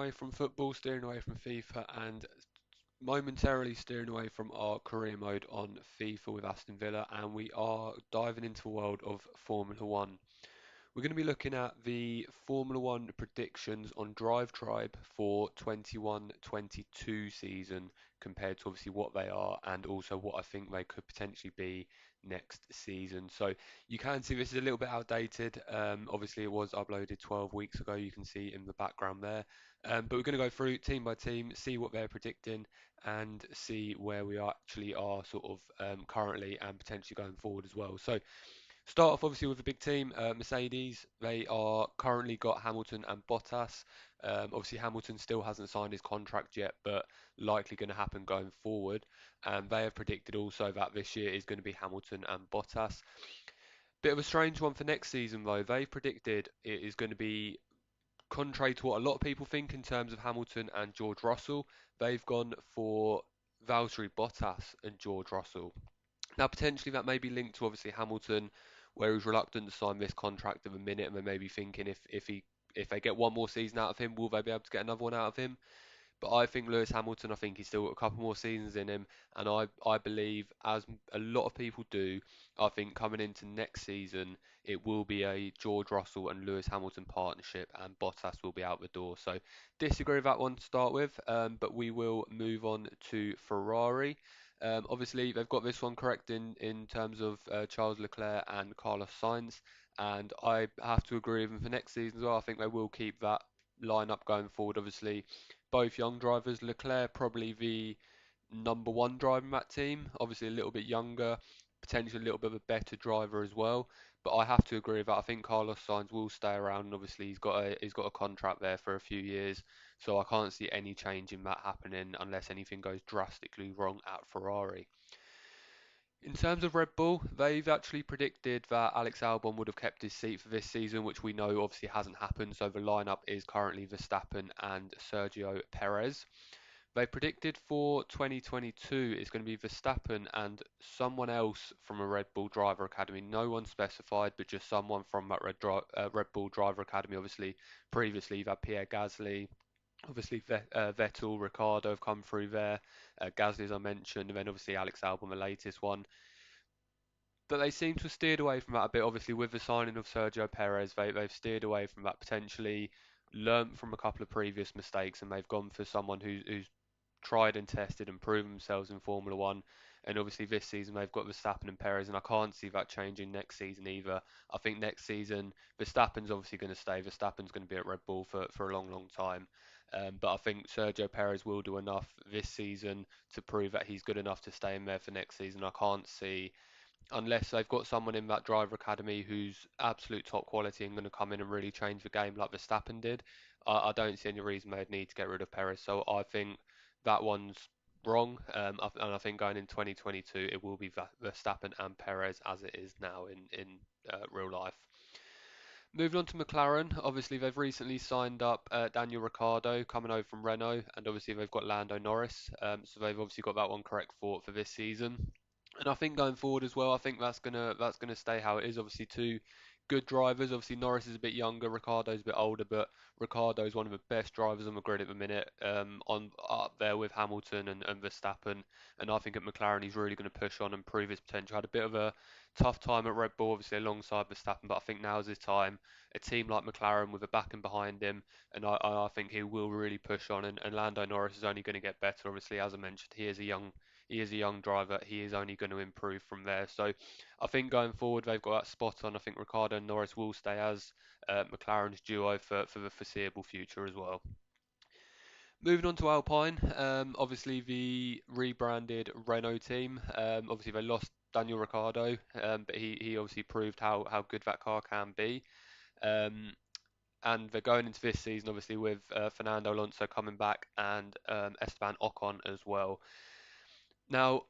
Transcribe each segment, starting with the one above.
Away from football, steering away from FIFA, and momentarily steering away from our career mode on FIFA with Aston Villa, and we are diving into the world of Formula One. We're going to be looking at the Formula One predictions on Drive Tribe for 21-22 season compared to obviously what they are and also what I think they could potentially be next season. So you can see this is a little bit outdated. Obviously, it was uploaded 12 weeks ago. You can see in the background there. But we're going to go through team by team, see what they're predicting, and see where we actually are sort of currently and potentially going forward as well. So start off obviously with a big team, Mercedes. They are currently got Hamilton and Bottas. Obviously Hamilton still hasn't signed his contract yet, but likely going to happen going forward. And they have predicted also that this year is going to be Hamilton and Bottas. Bit of a strange one for next season though. They've predicted it is going to be contrary to what a lot of people think in terms of Hamilton and George Russell. They've gone for Valtteri Bottas and George Russell. Now, potentially that may be linked to obviously Hamilton, where he's reluctant to sign this contract at the minute, and they may be thinking if they get one more season out of him, will they be able to get another one out of him? But I think Lewis Hamilton, I think he's still got a couple more seasons in him, and I believe, as a lot of people do, I think coming into next season, it will be a George Russell and Lewis Hamilton partnership, and Bottas will be out the door. So disagree with that one to start with, but we will move on to Ferrari. Obviously, they've got this one correct in terms of Charles Leclerc and Carlos Sainz, and I have to agree with them for next season as well. I think they will keep that lineup going forward. Obviously, both young drivers. Leclerc probably the number one driver in that team. Obviously a little bit younger, potentially a little bit of a better driver as well. But I have to agree with that. I think Carlos Sainz will stay around. And obviously he's got a contract there for a few years, so I can't see any change in that happening unless anything goes drastically wrong at Ferrari. In terms of Red Bull, they've actually predicted that Alex Albon would have kept his seat for this season, which we know obviously hasn't happened. So the lineup is currently Verstappen and Sergio Perez. They predicted for 2022 it's going to be Verstappen and someone else from a Red Bull Driver Academy. No one specified, but just someone from that Red Bull Driver Academy. Obviously, previously you've had Pierre Gasly, obviously Vettel, Ricardo have come through there. Gasly, as I mentioned, and then obviously Alex Albon, the latest one. But they seem to have steered away from that a bit. Obviously, with the signing of Sergio Perez, they've steered away from that potentially, learnt from a couple of previous mistakes, and they've gone for someone who's tried and tested and proven themselves in Formula One. And obviously this season they've got Verstappen and Perez, and I can't see that changing next season either. I think next season Verstappen's obviously going to stay. Verstappen's going to be at Red Bull for a long, long time. But I think Sergio Perez will do enough this season to prove that he's good enough to stay in there for next season. I can't see, unless they've got someone in that driver academy who's absolute top quality and going to come in and really change the game like Verstappen did, I don't see any reason they'd need to get rid of Perez. So I think that one's wrong. And I think going in 2022, it will be Verstappen and Perez as it is now in real life. Moving on to McLaren, obviously they've recently signed up Daniel Ricciardo coming over from Renault, and obviously they've got Lando Norris. So they've obviously got that one correct for this season. And I think going forward as well, I think that's gonna stay how it is. Obviously, two good drivers. Obviously, Norris is a bit younger, Ricardo's a bit older, but Ricardo is one of the best drivers on the grid at the minute, on up there with Hamilton and Verstappen. And I think at McLaren he's really going to push on and prove his potential. Had a bit of a tough time at Red Bull, obviously alongside Verstappen, but I think now's his time. A team like McLaren with a backing behind him, and I think he will really push on. And Lando Norris is only going to get better. Obviously, as I mentioned, he is a young driver. He is only going to improve from there. So I think going forward, they've got that spot on. I think Ricardo and Norris will stay as McLaren's duo for the foreseeable future as well. Moving on to Alpine, obviously the rebranded Renault team. Obviously they lost Daniel Ricciardo, but he obviously proved how good that car can be. Um, and they're going into this season obviously with Fernando Alonso coming back and Esteban Ocon as well. Now,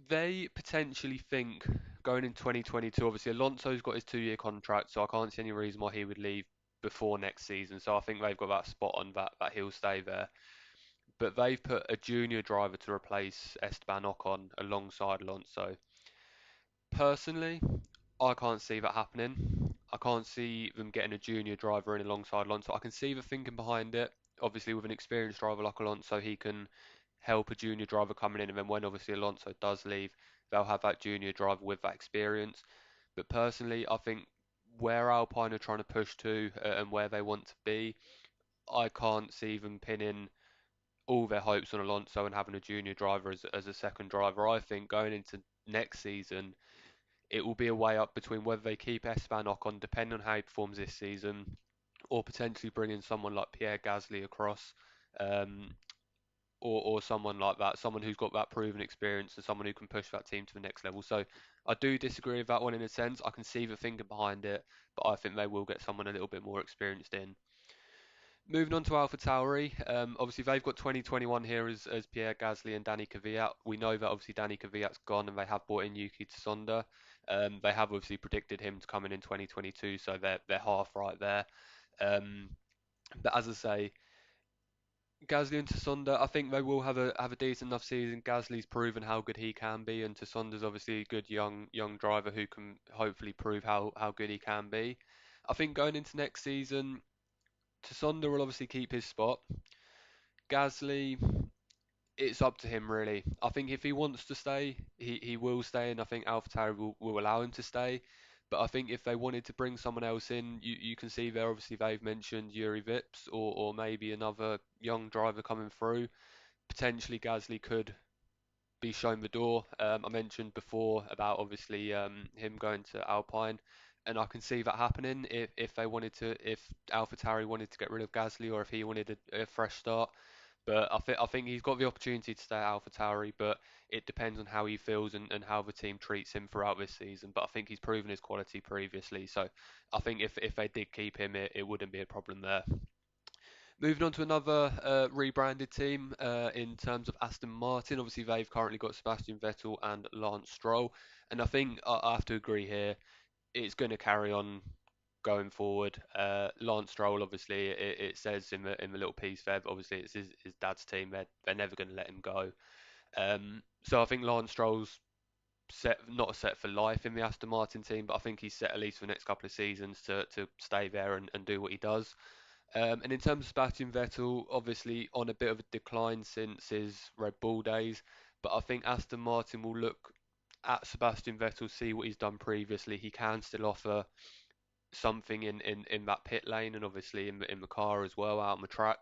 they potentially think going in 2022, obviously Alonso's got his 2-year contract, so I can't see any reason why he would leave before next season. So I think they've got that spot on that he'll stay there. But they've put a junior driver to replace Esteban Ocon alongside Alonso. Personally, I can't see that happening. I can't see them getting a junior driver in alongside Alonso. I can see the thinking behind it. Obviously, with an experienced driver like Alonso, he can help a junior driver coming in, and then when obviously Alonso does leave, they'll have that junior driver with that experience. But personally, I think where Alpine are trying to push to and where they want to be, I can't see them pinning all their hopes on Alonso and having a junior driver as a second driver. I think going into next season, it will be a way up between whether they keep Esteban Ocon, depending on how he performs this season, or potentially bringing someone like Pierre Gasly across, um, or someone like that, someone who's got that proven experience and someone who can push that team to the next level. So I do disagree with that one in a sense. I can see the thinking behind it, but I think they will get someone a little bit more experienced in. Moving on to AlphaTauri, obviously they've got 2021 here as Pierre Gasly and Danny Kvyat. We know that obviously Danny Kvyat's gone and they have brought in Yuki Tsunoda. They have obviously predicted him to come in 2022, so they're half right there. Um, but as I say, Gasly and Tsunoda, I think they will have a decent enough season. Gasly's proven how good he can be, and Tsunoda's obviously a good young driver who can hopefully prove how good he can be. I think going into next season, Tsunoda will obviously keep his spot. Gasly, it's up to him really. I think if he wants to stay, he will stay, and I think AlphaTauri will allow him to stay. But I think if they wanted to bring someone else in, you can see there obviously they've mentioned Yuri Vips or maybe another young driver coming through. Potentially Gasly could be shown the door. I mentioned before about obviously him going to Alpine, and I can see that happening if they wanted to, if AlphaTauri wanted to get rid of Gasly or if he wanted a fresh start. But I think he's got the opportunity to stay at AlphaTauri, but it depends on how he feels and how the team treats him throughout this season. But I think he's proven his quality previously, so I think if they did keep him, it wouldn't be a problem there. Moving on to another rebranded team in terms of Aston Martin. Obviously, they've currently got Sebastian Vettel and Lance Stroll, and I think I have to agree here. It's going to carry on going forward. Lance Stroll, obviously, it says in the little piece there, but obviously it's his dad's team. They're never going to let him go. So I think Lance Stroll's set not set for life in the Aston Martin team, but I think he's set at least for the next couple of seasons to stay there and do what he does. And in terms of Sebastian Vettel, obviously on a bit of a decline since his Red Bull days, but I think Aston Martin will look at Sebastian Vettel, see what he's done previously. He can still offer something in that pit lane and obviously in the car as well out on the track.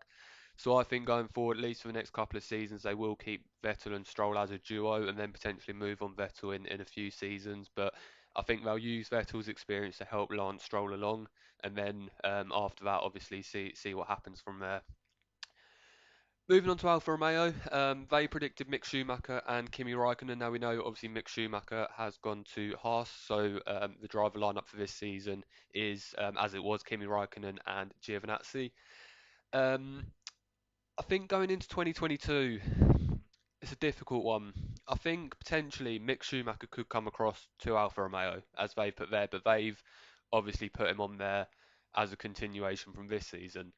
So I think going forward, at least for the next couple of seasons, they will keep Vettel and Stroll as a duo and then potentially move on Vettel in a few seasons. But I think they'll use Vettel's experience to help Lance Stroll along, and then after that, obviously see what happens from there. Moving on to Alfa Romeo, they predicted Mick Schumacher and Kimi Raikkonen. Now we know obviously Mick Schumacher has gone to Haas, so the driver lineup for this season is as it was Kimi Raikkonen and Giovinazzi. Um, I think going into 2022, it's a difficult one. I think potentially Mick Schumacher could come across to Alfa Romeo as they put there, but they've obviously put him on there as a continuation from this season.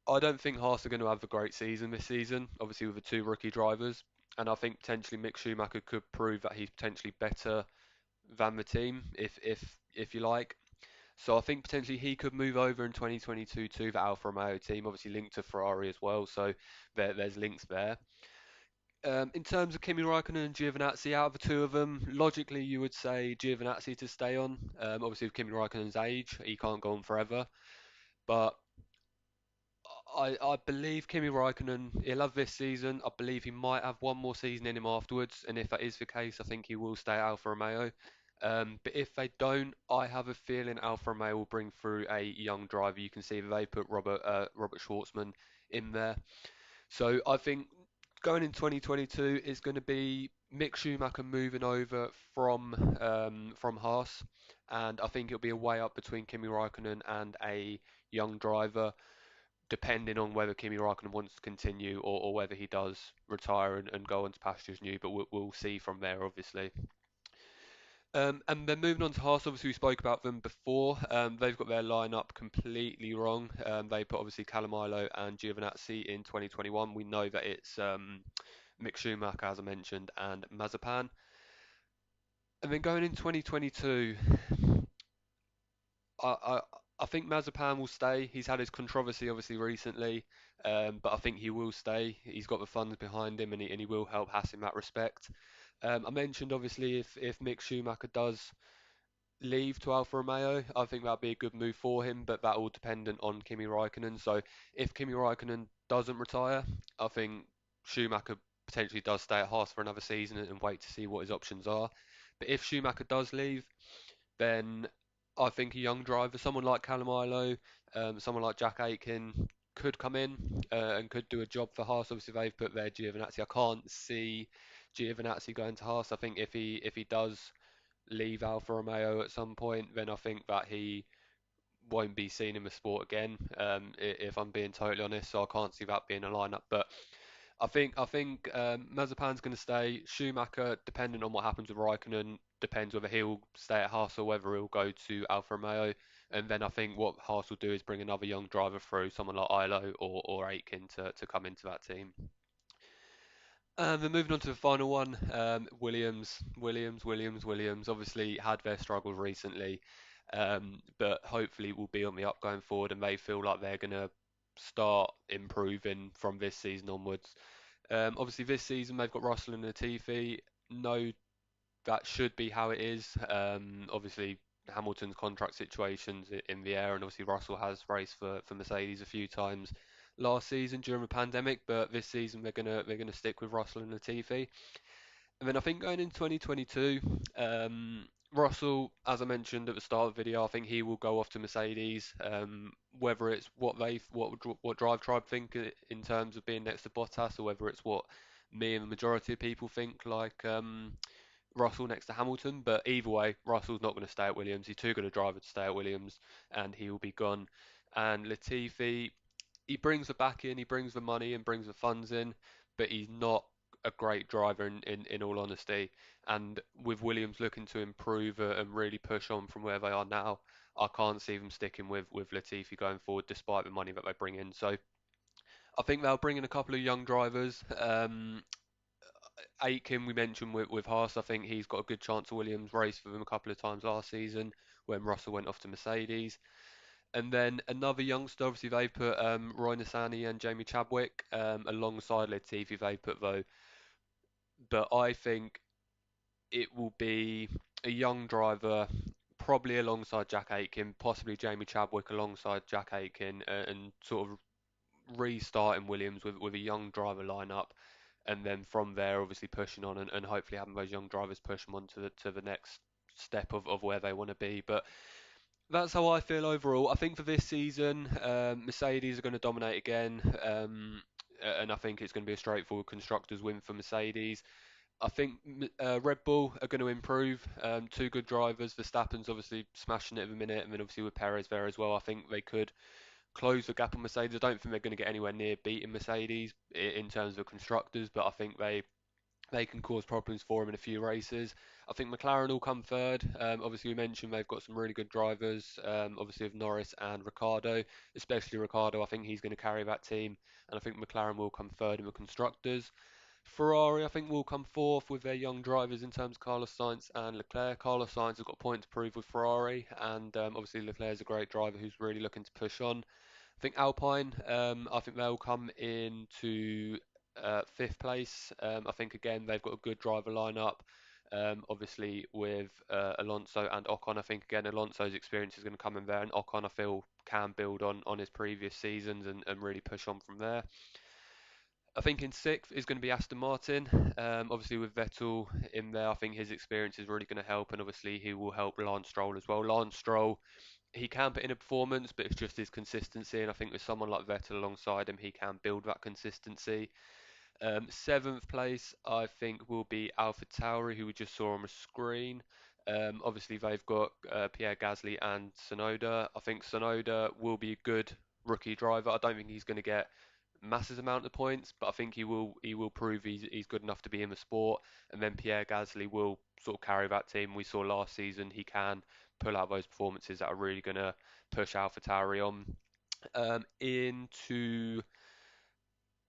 I don't think Haas are going to have a great season this season, obviously with the two rookie drivers, and I think potentially Mick Schumacher could prove that he's potentially better than the team, if you like. So I think potentially he could move over in 2022 to the Alfa Romeo team, obviously linked to Ferrari as well, so there's links there. In terms of Kimi Raikkonen and Giovinazzi, out of the two of them, logically you would say Giovinazzi to stay on. Obviously with Kimi Raikkonen's age, he can't go on forever, but I believe Kimi Raikkonen, he'll have this season. I believe he might have one more season in him afterwards. And if that is the case, I think he will stay at Alfa Romeo. But if they don't, I have a feeling Alfa Romeo will bring through a young driver. You can see that they put Robert Schwartzman in there. So I think going in 2022 is going to be Mick Schumacher moving over from Haas, and I think it'll be a way up between Kimi Raikkonen and a young driver depending on whether Kimi Raikkonen wants to continue or whether he does retire and go on to pastures new. But we'll see from there, obviously. And then moving on to Haas, obviously we spoke about them before. They've got their lineup completely wrong. They put obviously Calamilo and Giovinazzi in 2021. We know that it's Mick Schumacher, as I mentioned, and Mazepan. And then going in 2022, I, I I think Mazepan will stay. He's had his controversy obviously recently, but I think he will stay. He's got the funds behind him, and he will help Haas in that respect. I mentioned obviously if Mick Schumacher does leave to Alfa Romeo, I think that'd be a good move for him, but that all dependent on Kimi Raikkonen. So if Kimi Raikkonen doesn't retire, I think Schumacher potentially does stay at Haas for another season and wait to see what his options are. But if Schumacher does leave, then I think a young driver, someone like Callum Ilott, someone like Jack Aitken, could come in and could do a job for Haas. Obviously, they've put their Giovinazzi. I can't see Giovinazzi going to Haas. I think if he does leave Alfa Romeo at some point, then I think that he won't be seen in the sport again. If I'm being totally honest, so I can't see that being a lineup. But I think Mazepan's going to stay. Schumacher, depending on what happens with Raikkonen, depends whether he'll stay at Haas or whether he'll go to Alfa Romeo. And then I think what Haas will do is bring another young driver through, someone like Ilo or Aitken to come into that team. Then moving on to the final one, Williams. Obviously had their struggles recently, but hopefully will be on the up going forward, and they feel like they're going to start improving from this season onwards. Obviously, this season they've got Russell and Latifi. No, that should be how it is. Obviously, Hamilton's contract situation's in the air, and obviously Russell has raced for Mercedes a few times last season during the pandemic, but this season they're gonna stick with Russell and Latifi. And then I think going into 2022, Russell, as I mentioned at the start of the video, I think he will go off to Mercedes. Whether it's what Drive Tribe think in terms of being next to Bottas, or whether it's what me and the majority of people think, like Russell next to Hamilton. But either way, Russell's not going to stay at Williams. He's too good a driver to stay at Williams, and he will be gone. And Latifi, he brings the back in, he brings the money and brings the funds in, but he's not a great driver in all honesty. And with Williams looking to improve and really push on from where they are now, I can't see them sticking with Latifi going forward despite the money that they bring in. So I think they'll bring in a couple of young drivers. Aitken, we mentioned with Haas, I think he's got a good chance of Williams. Raced for them a couple of times last season when Russell went off to Mercedes. And then another youngster, obviously they put Roy Nissany and Jamie Chadwick alongside Latifi. They put though, but I think it will be a young driver, probably alongside Jack Aitken, possibly Jamie Chadwick alongside Jack Aitken, and sort of restarting Williams with a young driver lineup, and then from there, obviously pushing on and hopefully having those young drivers push them on to the next step of where they want to be. But that's how I feel overall. I think for this season, Mercedes are going to dominate again, and I think it's going to be a straightforward constructors win for Mercedes. I think Red Bull are going to improve. Two good drivers. Verstappen's obviously smashing it at the minute, and then obviously with Perez there as well. I think they could close the gap on Mercedes. I don't think they're going to get anywhere near beating Mercedes in terms of constructors, but I think they can cause problems for him in a few races. I think McLaren will come third. Obviously, we mentioned they've got some really good drivers, obviously with Norris and Ricardo, especially Ricardo. I think he's going to carry that team, and I think McLaren will come third in the constructors. Ferrari, I think, will come fourth with their young drivers in terms of Carlos Sainz and Leclerc. Carlos Sainz has got a point to prove with Ferrari, and obviously Leclerc is a great driver who's really looking to push on. I think Alpine, I think they'll come into fifth place. I think again they've got a good driver lineup. Obviously with Alonso and Ocon, I think again Alonso's experience is going to come in there, and Ocon I feel can build on his previous seasons and really push on from there. I think in sixth is going to be Aston Martin. Obviously with Vettel in there, I think his experience is really going to help, and obviously he will help Lance Stroll as well. Lance Stroll, he can put in a performance, but it's just his consistency. And I think with someone like Vettel alongside him, he can build that consistency. Seventh place, I think, will be AlphaTauri, who we just saw on the screen. Obviously, they've got Pierre Gasly and Sonoda. I think Sonoda will be a good rookie driver. I don't think he's going to get massive amount of points, but I think he will prove he's good enough to be in the sport. And then Pierre Gasly will sort of carry that team. We saw last season he can pull out those performances that are really going to push AlphaTauri on. Into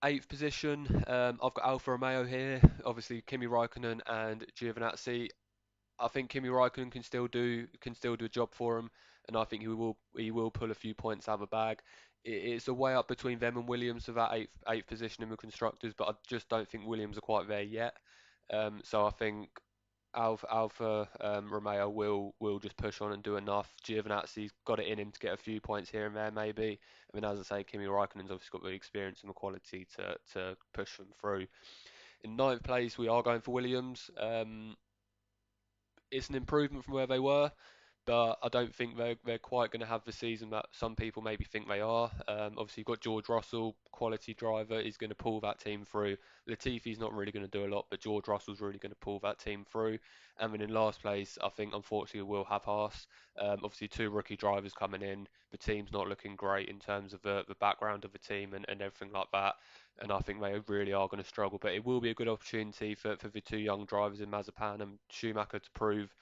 eighth position, I've got Alfa Romeo here. Obviously, Kimi Raikkonen and Giovinazzi. I think Kimi Raikkonen can still do a job for him, and I think he will pull a few points out of the bag. It's a way up between them and Williams for that eighth position in the constructors, but I just don't think Williams are quite there yet. So I think Alfa Romeo will just push on and do enough. Giovinazzi's got it in him to get a few points here and there, maybe. I mean, as I say, Kimi Raikkonen's obviously got the experience and the quality to push them through. In ninth place, we are going for Williams. It's an improvement from where they were, but I don't think they're quite going to have the season that some people maybe think they are. Obviously, you've got George Russell, quality driver, is going to pull that team through. Latifi's not really going to do a lot, but George Russell's really going to pull that team through. And then in last place, I think unfortunately we'll have Haas. Obviously, two rookie drivers coming in. The team's not looking great in terms of the background of the team and everything like that. And I think they really are going to struggle. But it will be a good opportunity for the two young drivers in Mazepin and Schumacher to prove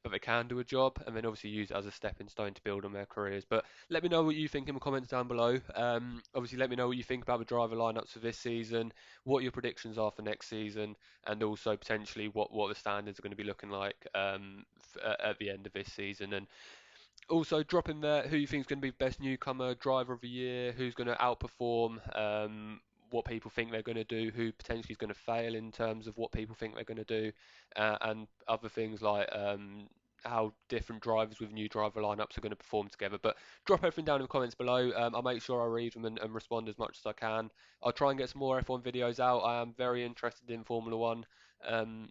that they can do a job, and then obviously use it as a stepping stone to build on their careers. But let me know what you think in the comments down below. Obviously, let me know what you think about the driver lineups for this season, what your predictions are for next season, and also potentially what the standards are going to be looking like at the end of this season. And also drop in there who you think is going to be best newcomer, driver of the year, who's going to outperform, what people think they're going to do, who potentially is going to fail in terms of what people think they're going to do, and other things like how different drivers with new driver lineups are going to perform together. But drop everything down in the comments below. I'll make sure I read them and respond as much as I can. I'll try and get some more F1 videos out. I am very interested in Formula One.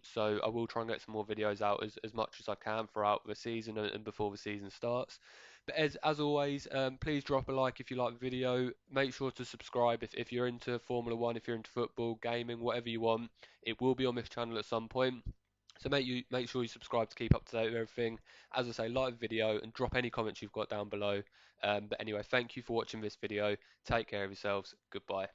So I will try and get some more videos out as much as I can throughout the season and before the season starts. But as always, please drop a like if you like the video. Make sure to subscribe if you're into Formula One, if you're into football, gaming, whatever you want. It will be on this channel at some point. So make sure you subscribe to keep up to date with everything. As I say, like the video and drop any comments you've got down below. But anyway, thank you for watching this video. Take care of yourselves. Goodbye.